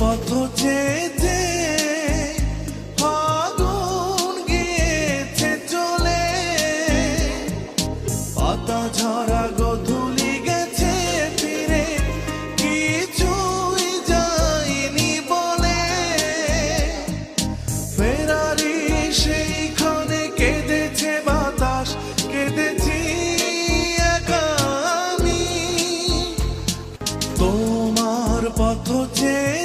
পথ চেয়ে ফাগুন গিয়েছে চলে, পাতা ঝরা গোধূলি গেছে ফিরে, কিছুই যায়নি বলে। ফেরারি সেইখানে কেঁদেছে বাতাস, কেঁদেছি একা আমি। তোমার পথ চেয়ে